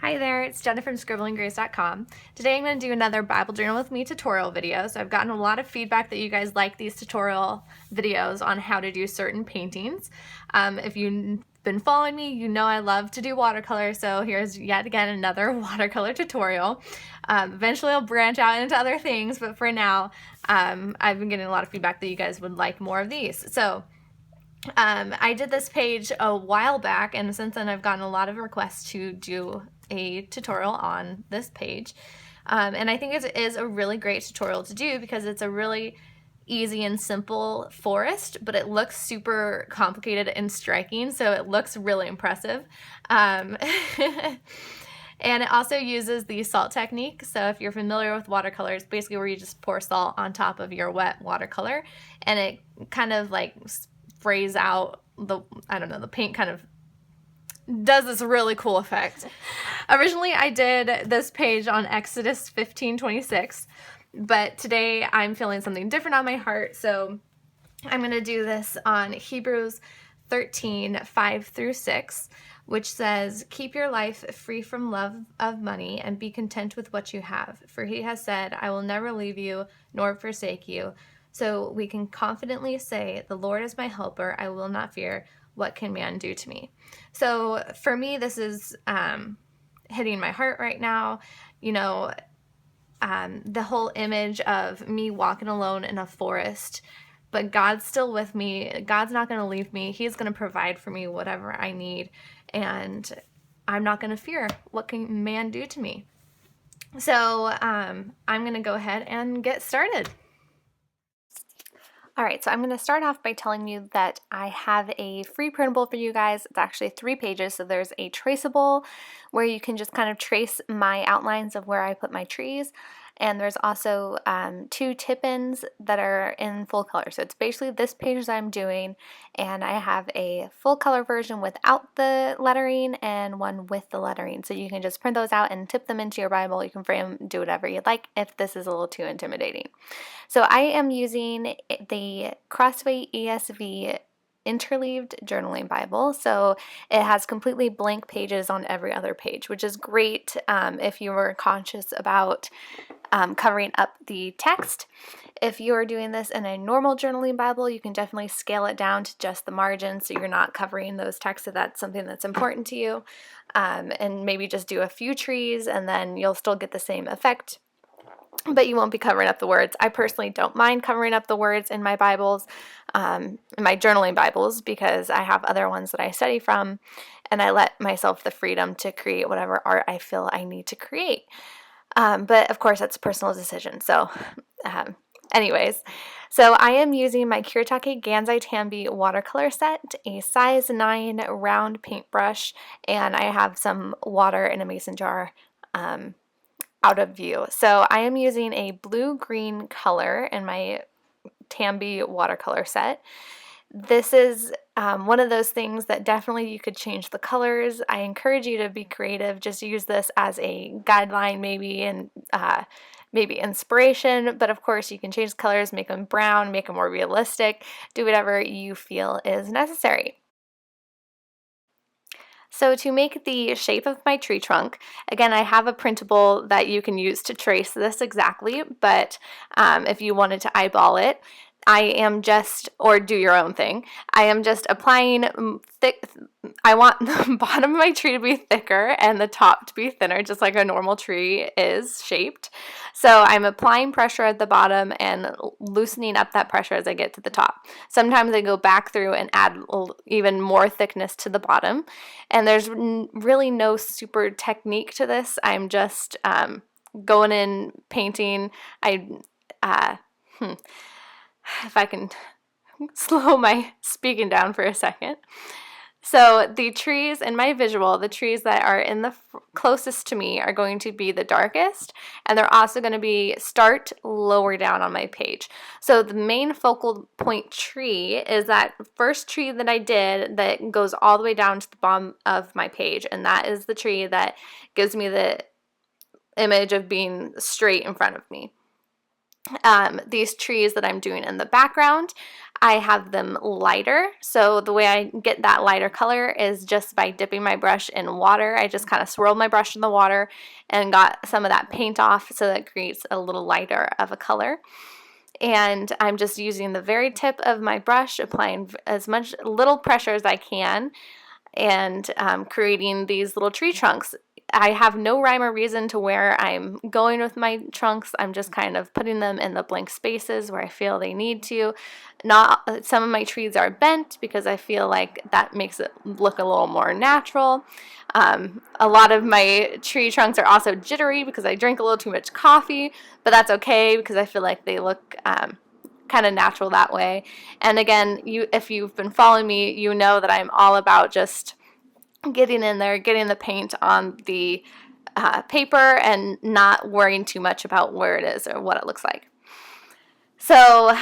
Hi there, it's Jenna from scribblinggrace.com. Today I'm going to do another Bible Journal with Me tutorial video. So I've gotten a lot of feedback that you guys like these tutorial videos on how to do certain paintings. If you've been following me, you know I love to do watercolor, so here's yet again another watercolor tutorial. Eventually I'll branch out into other things, but for now I've been getting a lot of feedback that you guys would like more of these. So I did this page a while back, and since then I've gotten a lot of requests to do a tutorial on this page. And I think it is a really great tutorial to do because it's a really easy and simple forest, but it looks super complicated and striking, so it looks really impressive. And it also uses the salt technique. So if you're familiar with watercolor, it's basically where you just pour salt on top of your wet watercolor, and it kind of like sprays out the paint kind of does this really cool effect. Originally, I did this page on Exodus 15:26, but today I'm feeling something different on my heart, so I'm going to do this on Hebrews 13:5-6, which says, "Keep your life free from love of money and be content with what you have, for he has said, I will never leave you nor forsake you." So we can confidently say, "The Lord is my helper, I will not fear. What can man do to me?" So for me, this is hitting my heart right now. You know, the whole image of me walking alone in a forest, but God's still with me. God's not going to leave me. He's going to provide for me whatever I need, and I'm not going to fear. What can man do to me? So I'm going to go ahead and get started. All right, so I'm going to start off by telling you that I have a free printable for you guys. It's actually 3 pages, so there's a traceable where you can just kind of trace my outlines of where I put my trees, and there's also 2 tip-ins that are in full color. So it's basically this page that I'm doing, and I have a full color version without the lettering and one with the lettering. So you can just print those out and tip them into your Bible. You can frame, do whatever you'd like if this is a little too intimidating. So I am using the Crossway ESV interleaved journaling Bible. So it has completely blank pages on every other page, which is great if you were conscious about covering up the text. If you are doing this in a normal journaling Bible, you can definitely scale it down to just the margins so you're not covering those texts if that's something that's important to you. And maybe just do a few trees and then you'll still get the same effect, but you won't be covering up the words. I personally don't mind covering up the words in my Bibles, in my journaling Bibles, because I have other ones that I study from, and I let myself the freedom to create whatever art I feel I need to create. But of course, that's a personal decision. So anyways, so I am using my Kuretake Gansai Tambi watercolor set, a size 9 round paintbrush, and I have some water in a mason jar out of view. So I am using a blue-green color in my Tambi watercolor set. This is one of those things that definitely you could change the colors. I encourage you to be creative. Just use this as a guideline maybe, and maybe inspiration, but of course you can change the colors, make them brown, make them more realistic, do whatever you feel is necessary. So to make the shape of my tree trunk, again, I have a printable that you can use to trace this exactly, but if you wanted to eyeball it, I am just, or do your own thing, I am just applying thick, I want the bottom of my tree to be thicker and the top to be thinner, just like a normal tree is shaped. So I'm applying pressure at the bottom and loosening up that pressure as I get to the top. Sometimes I go back through and add even more thickness to the bottom. And there's really no super technique to this. I'm just going in, painting. If I can slow my speaking down for a second. So the trees in my visual, the trees that are in the closest to me are going to be the darkest, and they're also going to be start lower down on my page. So the main focal point tree is that first tree that I did that goes all the way down to the bottom of my page, and that is the tree that gives me the image of being straight in front of me. These trees that I'm doing in the background, I have them lighter. So the way I get that lighter color is just by dipping my brush in water. I just kind of swirled my brush in the water and got some of that paint off, so that creates a little lighter of a color. And I'm just using the very tip of my brush, applying as much little pressure as I can, and creating these little tree trunks. I have no rhyme or reason to where I'm going with my trunks. I'm just kind of putting them in the blank spaces where I feel they need to. Not some of my trees are bent because I feel like that makes it look a little more natural. A lot of my tree trunks are also jittery because I drink a little too much coffee, but that's okay because I feel like they look kind of natural that way. And again, if you've been following me, you know that I'm all about just getting in there, getting the paint on the paper and not worrying too much about where it is or what it looks like. So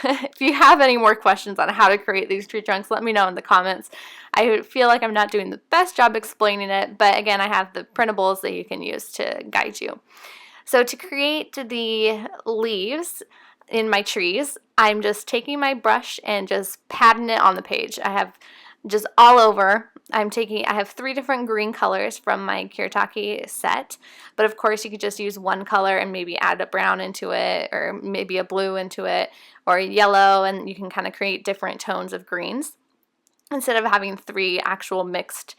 if you have any more questions on how to create these tree trunks, let me know in the comments. I feel like I'm not doing the best job explaining it, but again, I have the printables that you can use to guide you. So to create the leaves in my trees, I'm just taking my brush and just patting it on the page. I have just all over. I have 3 different green colors from my Kiritake set, but of course you could just use one color and maybe add a brown into it, or maybe a blue into it, or yellow, and you can kind of create different tones of greens instead of having 3 actual mixed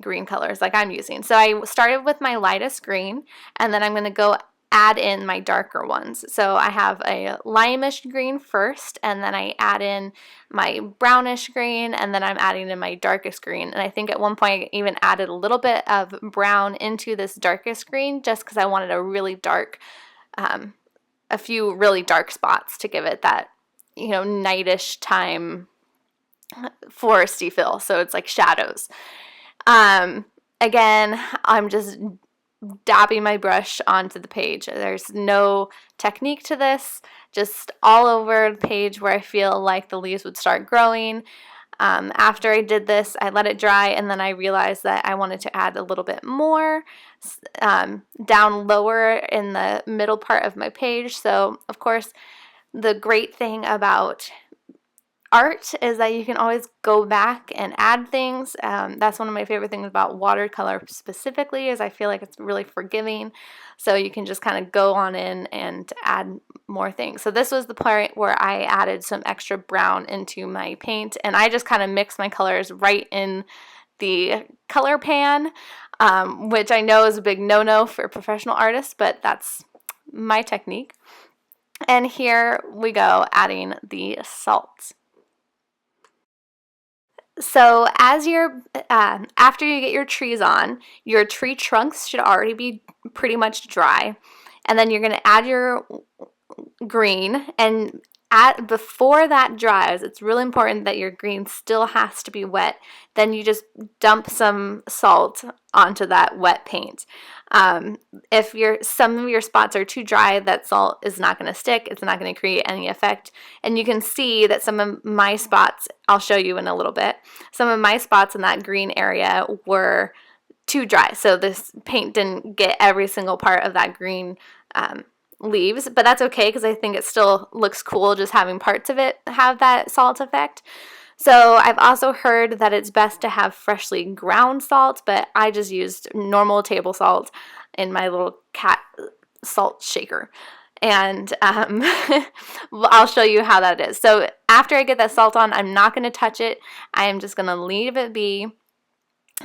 green colors like I'm using. So I started with my lightest green, and then I'm going to go add in my darker ones. So I have a limeish green first, and then I add in my brownish green, and then I'm adding in my darkest green. And I think at one point I even added a little bit of brown into this darkest green just because I wanted a really dark, a few really dark spots to give it that, nightish time foresty feel. So it's like shadows. Again, I'm just dabbing my brush onto the page. There's no technique to this, just all over the page where I feel like the leaves would start growing. After I did this, I let it dry, and then I realized that I wanted to add a little bit more down lower in the middle part of my page. So, of course, the great thing about art is that you can always go back and add things. That's one of my favorite things about watercolor specifically, is I feel like it's really forgiving. So you can just kind of go on in and add more things. So this was the part where I added some extra brown into my paint, and I just kind of mixed my colors right in the color pan, which I know is a big no-no for professional artists, but that's my technique. And here we go, adding the salt. So as after you get your trees on, your tree trunks should already be pretty much dry. And then you're going to add your green, and before that dries, it's really important that your green still has to be wet. Then you just dump some salt onto that wet paint. If some of your spots are too dry, that salt is not going to stick. It's not going to create any effect. And you can see that some of my spots, I'll show you in a little bit, some of my spots in that green area were too dry. So this paint didn't get every single part of that green leaves, but that's okay because I think it still looks cool just having parts of it have that salt effect. So I've also heard that it's best to have freshly ground salt, but I just used normal table salt in my little cat salt shaker. And I'll show you how that is. So after I get that salt on, I'm not going to touch it. I am just going to leave it be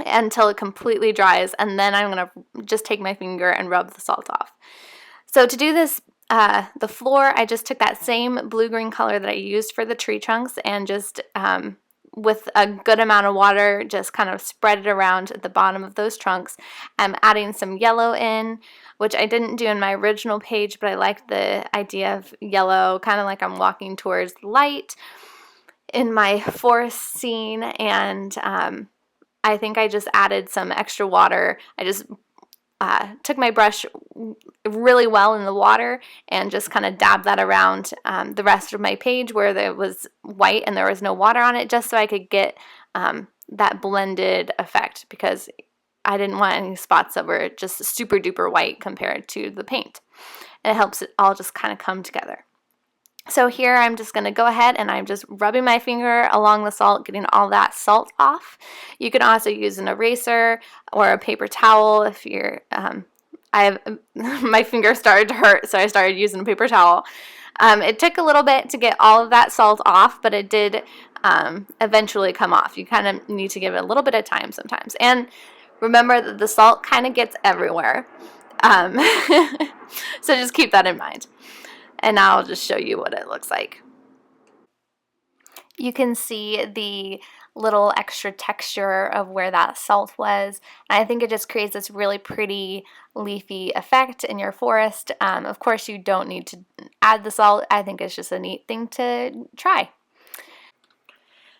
until it completely dries, and then I'm going to just take my finger and rub the salt off. So to do this, the floor, I just took that same blue-green color that I used for the tree trunks, and just with a good amount of water, just kind of spread it around at the bottom of those trunks. I'm adding some yellow in, which I didn't do in my original page, but I like the idea of yellow, kind of like I'm walking towards light in my forest scene. And I think I just added some extra water. I just took my brush really well in the water and just kind of dabbed that around the rest of my page where there was white and there was no water on it, just so I could get that blended effect, because I didn't want any spots that were just super duper white compared to the paint. And it helps it all just kind of come together. So here I'm just going to go ahead and I'm just rubbing my finger along the salt, getting all that salt off. You can also use an eraser or a paper towel if you're, my finger started to hurt, so I started using a paper towel. It took a little bit to get all of that salt off, but it did eventually come off. You kind of need to give it a little bit of time sometimes. And remember that the salt kind of gets everywhere. So just keep that in mind. And now I'll just show you what it looks like. You can see the little extra texture of where that salt was. And I think it just creates this really pretty leafy effect in your forest. Of course, you don't need to add the salt. I think it's just a neat thing to try.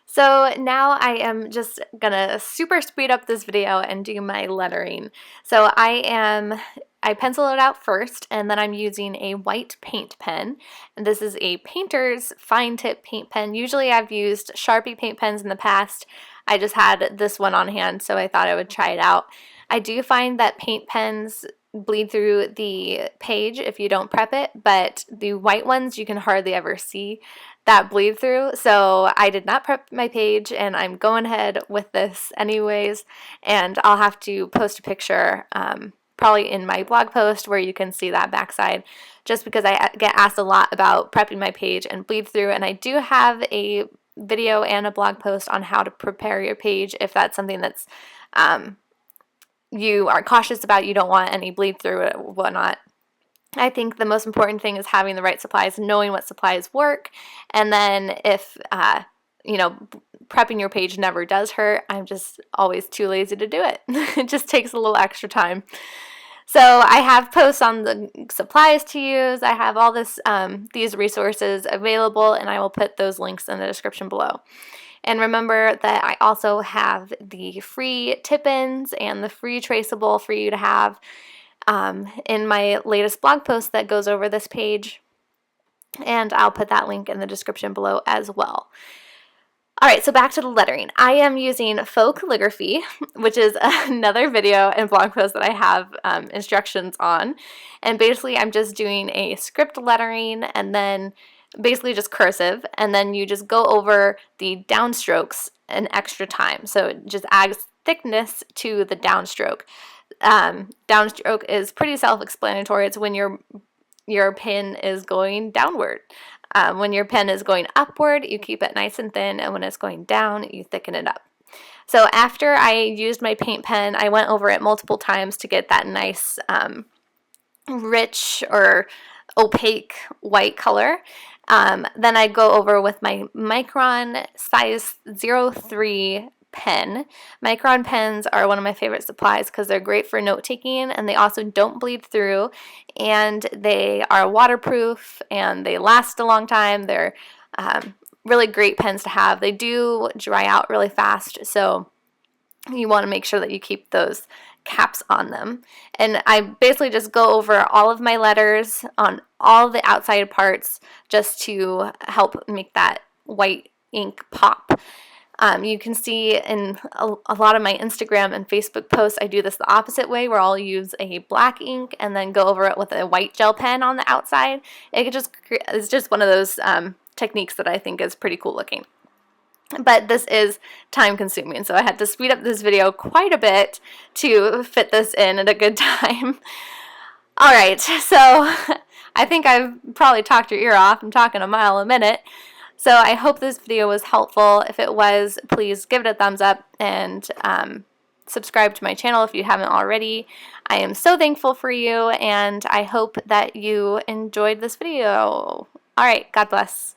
So now I am just gonna super speed up this video and do my lettering. So I pencil it out first, and then I'm using a white paint pen. And this is a painter's fine tip paint pen. Usually I've used Sharpie paint pens in the past. I just had this one on hand, so I thought I would try it out. I do find that paint pens bleed through the page if you don't prep it, but the white ones you can hardly ever see that bleed through. So I did not prep my page, and I'm going ahead with this anyways, and I'll have to post a picture probably in my blog post where you can see that backside, just because I get asked a lot about prepping my page and bleed through, and I do have a video and a blog post on how to prepare your page if that's something that's you are cautious about, you don't want any bleed through it, whatnot. I think the most important thing is having the right supplies, knowing what supplies work, and then if, prepping your page never does hurt, I'm just always too lazy to do it. It just takes a little extra time. So I have posts on the supplies to use. I have all these resources available, and I will put those links in the description below. And remember that I also have the free tip-ins and the free traceable for you to have in my latest blog post that goes over this page. And I'll put that link in the description below as well. All right, so back to the lettering. I am using faux-calligraphy, which is another video and blog post that I have instructions on. And basically, I'm just doing a script lettering and then basically just cursive, and then you just go over the downstrokes an extra time. So it just adds thickness to the downstroke. Downstroke is pretty self-explanatory. It's when your pen is going downward. When your pen is going upward, you keep it nice and thin, and when it's going down, you thicken it up. So after I used my paint pen, I went over it multiple times to get that nice rich or opaque white color. Then I go over with my Micron size 03 pen. Micron pens are one of my favorite supplies because they're great for note taking, and they also don't bleed through, and they are waterproof, and they last a long time. They're really great pens to have. They do dry out really fast, so you want to make sure that you keep those caps on them. And I basically just go over all of my letters on all the outside parts just to help make that white ink pop. You can see in a lot of my Instagram and Facebook posts, I do this the opposite way, where I'll use a black ink and then go over it with a white gel pen on the outside. It's just one of those techniques that I think is pretty cool looking. But this is time consuming, so I had to speed up this video quite a bit to fit this in at a good time. Alright, so I think I've probably talked your ear off. I'm talking a mile a minute. So I hope this video was helpful. If it was, please give it a thumbs up and subscribe to my channel if you haven't already. I am so thankful for you, and I hope that you enjoyed this video. Alright, God bless.